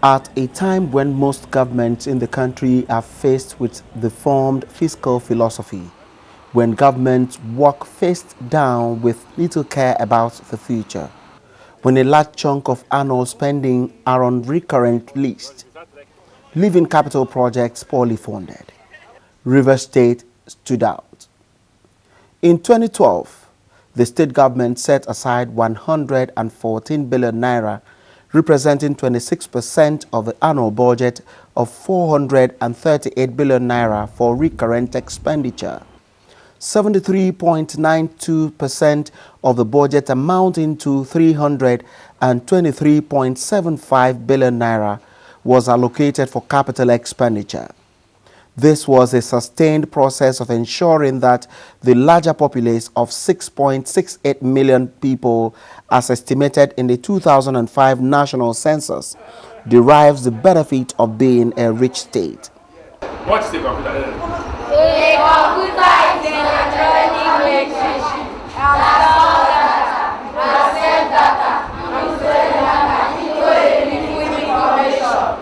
At a time when most governments in the country are faced with the formed fiscal philosophy, when governments walk face down with little care about the future, when a large chunk of annual spending are on recurrent list, leaving capital projects poorly funded, Rivers State stood out. In 2012, the state government set aside 114 billion naira, representing 26% of the annual budget of 438 billion naira for recurrent expenditure. 73.92% of the budget, amounting to 323.75 billion naira, was allocated for capital expenditure. This was a sustained process of ensuring that the larger populace of 6.68 million people, as estimated in the 2005 national census, derives the benefit of being a rich state. What is the computer? A computer is an electronic machine that stores data, accepts data, and sends data into a liquid information.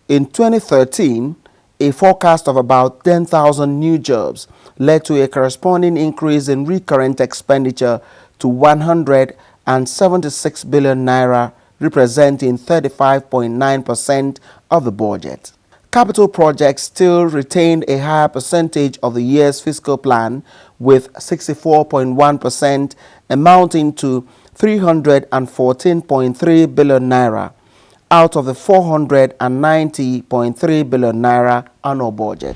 In 2013, a forecast of about 10,000 new jobs led to a corresponding increase in recurrent expenditure to 176 billion naira, representing 35.9% of the budget. Capital projects still retained a higher percentage of the year's fiscal plan, with 64.1%, amounting to 314.3 billion naira, out of the 490.3 billion naira annual budget.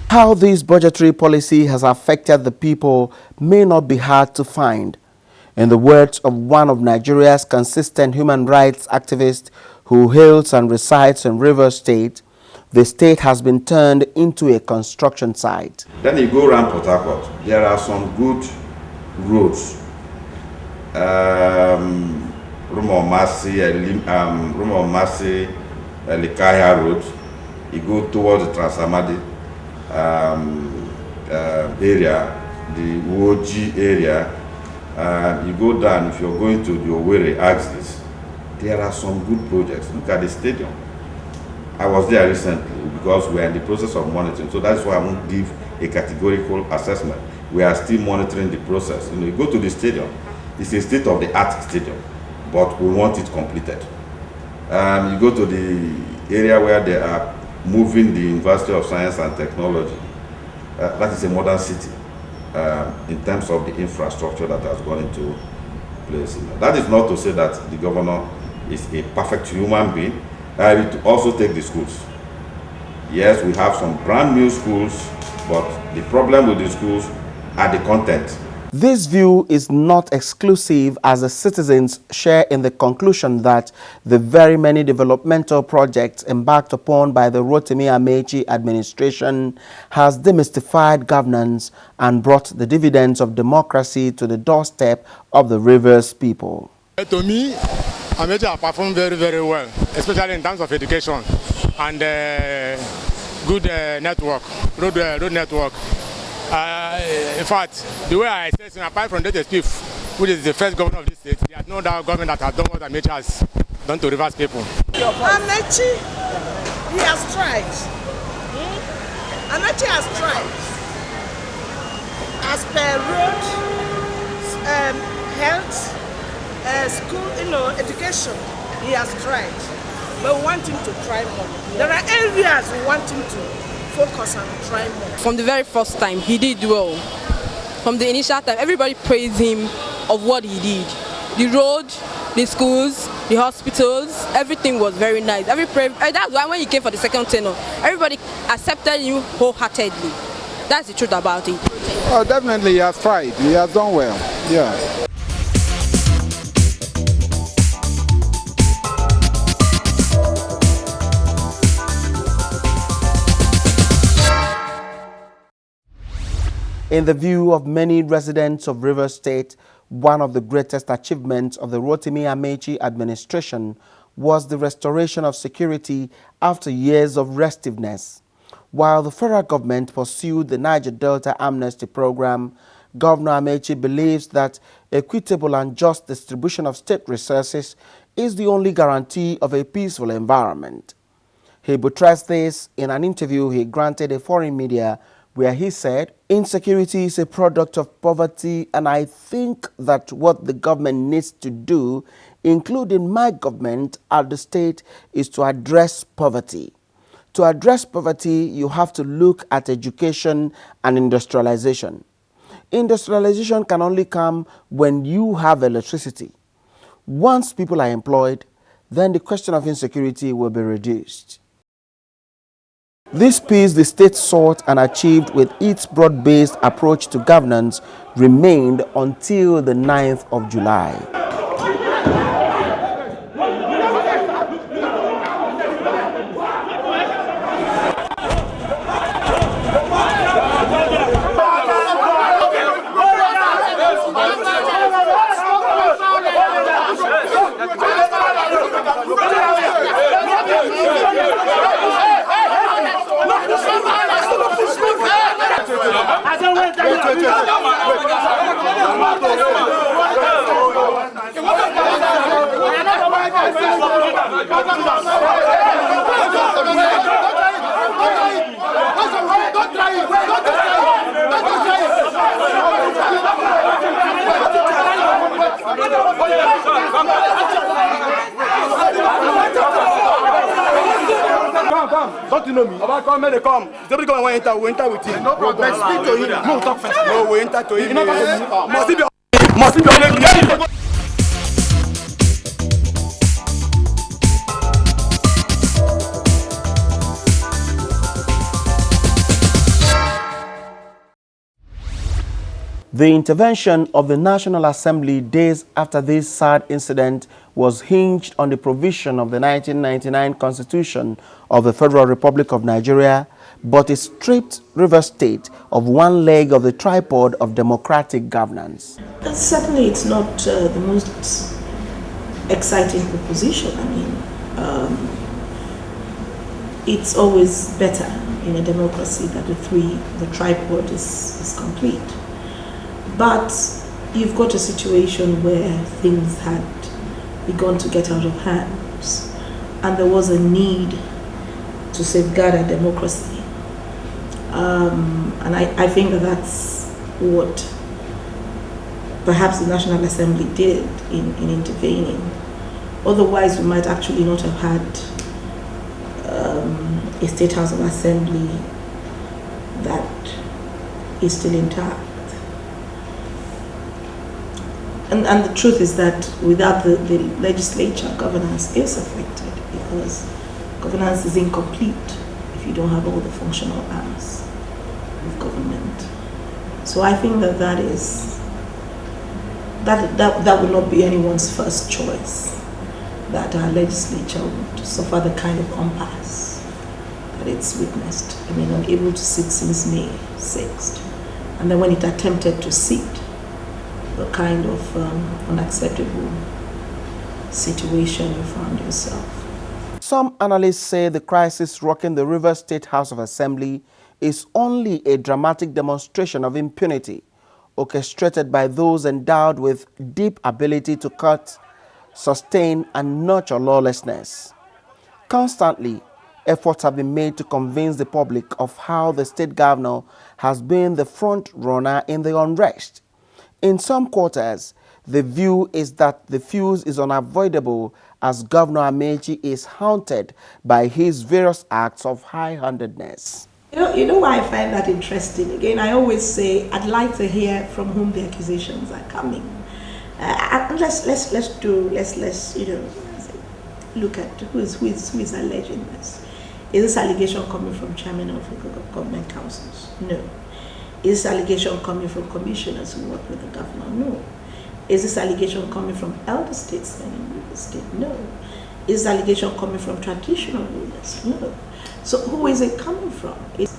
How this budgetary policy has affected the people may not be hard to find. In the words of one of Nigeria's consistent human rights activists who hails and resides in Rivers State, the state has been turned into a construction site. Then you go around Port Harcourt, there are some good roads. Rumor-Masi, Likaya Road. You go towards the Transamadi area, the Woji area. You go down, if you're going to the Owerri axis, there are some good projects. Look at the stadium. I was there recently because we are in the process of monitoring, so that's why I won't give a categorical assessment. We are still monitoring the process. You go to the stadium, it's a state-of-the-art stadium, but we want it completed. You go to the area where they are moving the University of Science and Technology. That is a modern city in terms of the infrastructure that has gone into place. That is not to say that the governor is a perfect human being. To also take the schools. Yes, we have some brand new schools, but the problem with the schools are the content. This view is not exclusive, as the citizens share in the conclusion that the very many developmental projects embarked upon by the Rotimi Amechi administration has demystified governance and brought the dividends of democracy to the doorstep of the Rivers people. To me, Amechi has performed very, very well, especially in terms of education and good network, road network. In fact, the way I assess him, apart from Dr. Spiff, which is the first governor of this state, there is no other government that has done what Amechi has done to Rivers people. Amechi, he has tried. Amechi has tried. As per road, health, school, education, he has tried. But we want him to try more. There are areas we want him to focus and try more. From the very first time, he did well. From the initial time, everybody praised him of what he did. The road, the schools, the hospitals, everything was very nice. That's why when he came for the second tenure, everybody accepted him wholeheartedly. That's the truth about it. Oh, definitely he has tried. He has done well. Yeah. In the view of many residents of Rivers State, one of the greatest achievements of the Rotimi Amechi administration was the restoration of security after years of restiveness. While the federal government pursued the Niger Delta Amnesty Program, Governor Amaechi believes that equitable and just distribution of state resources is the only guarantee of a peaceful environment. He buttressed this in an interview he granted a foreign media where he said, "Insecurity is a product of poverty, and I think that what the government needs to do, including my government at the state, is to address poverty. To address poverty, you have to look at education and industrialization. Industrialization can only come when you have electricity. Once people are employed, then the question of insecurity will be reduced." This peace the state sought and achieved with its broad-based approach to governance remained until the 9th of July. Don't you know me? About come, may they come. Somebody come and enter with him. No problem. Speak to him. No, talk first. No, we enter to him. Must be on it. The intervention of the National Assembly days after this sad incident was hinged on the provision of the 1999 Constitution of the Federal Republic of Nigeria, but it stripped Rivers State of one leg of the tripod of democratic governance. Certainly it's not the most exciting proposition. I mean, it's always better in a democracy that the tripod is complete. But you've got a situation where things had begun to get out of hands, and there was a need to safeguard our democracy. And I think that's what perhaps the National Assembly did in intervening. Otherwise, we might actually not have had a State House of Assembly that is still intact. And the truth is that without the legislature, governance is affected, because governance is incomplete if you don't have all the functional arms of government. So I think that would not be anyone's first choice, that our legislature would suffer the kind of impasse that it's witnessed. I mean, unable to sit since May 6th. And then when it attempted to sit, the kind of unacceptable situation you found yourself. Some analysts say the crisis rocking the Rivers State House of Assembly is only a dramatic demonstration of impunity orchestrated by those endowed with deep ability to cut, sustain, and nurture lawlessness. Constantly, efforts have been made to convince the public of how the state governor has been the front runner in the unrest. In some quarters, the view is that the fuse is unavoidable as Governor Amaechi is haunted by his various acts of high-handedness. You know why I find that interesting? Again, I always say I'd like to hear from whom the accusations are coming. Let's look at who is alleging this. Is this allegation coming from chairman of government councils? No. Is this allegation coming from commissioners who work with the governor? No. Is this allegation coming from elder statesmen in the state? No. Is this allegation coming from traditional rulers? No. So who is it coming from? There's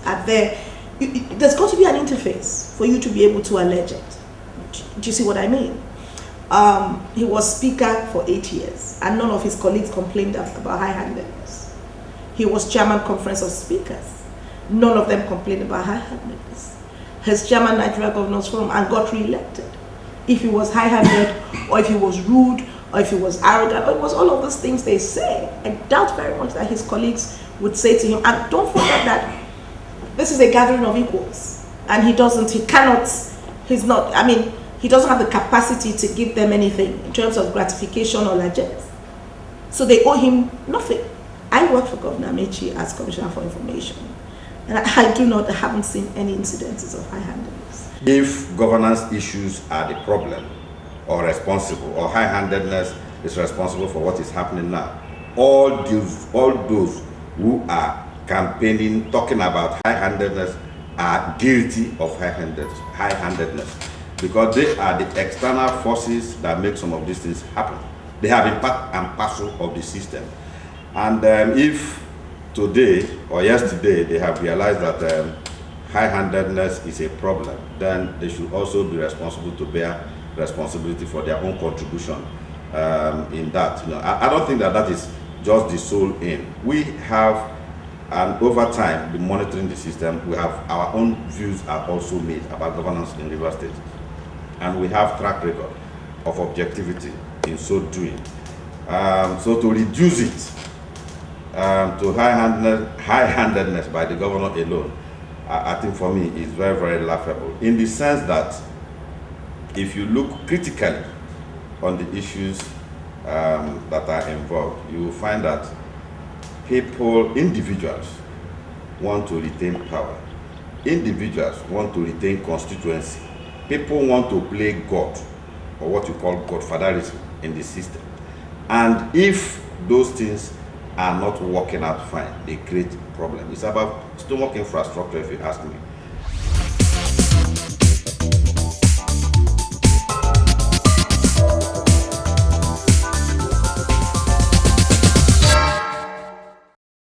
got to be an interface for you to be able to allege it. Do you see what I mean? He was speaker for 8 years, and none of his colleagues complained about high-handedness. He was chairman conference of speakers. None of them complained about high-handedness. His chairman Nigeria Governors Forum and got re-elected. If he was high-handed, or if he was rude, or if he was arrogant, or it was all of those things they say, I doubt very much that his colleagues would say to him. And don't forget that this is a gathering of equals, and he doesn't have the capacity to give them anything in terms of gratification or largesse. So they owe him nothing. I work for Governor Amechi as Commissioner for Information, and I haven't seen any incidences of high-handedness. If governance issues are the problem or responsible, or high-handedness is responsible for what is happening now, all those who are campaigning, talking about high-handedness are guilty of high-handedness, because they are the external forces that make some of these things happen. They have been part and parcel of the system. And if today or yesterday they have realized that high-handedness is a problem, then they should also be responsible to bear responsibility for their own contribution in that. I don't think that is just the sole aim. We have, and over time, been monitoring the system. We have our own views are also made about governance in Rivers State, and we have track record of objectivity in so doing. So to reduce it to high-handedness by the governor alone, I think for me is very, very laughable, in the sense that if you look critically on the issues that are involved, you will find that individuals want to retain power. Individuals want to retain constituency. People want to play God, or what you call godfatherism in the system. And if those things are not working out fine, they create problems. It's about stomach infrastructure, if you ask me.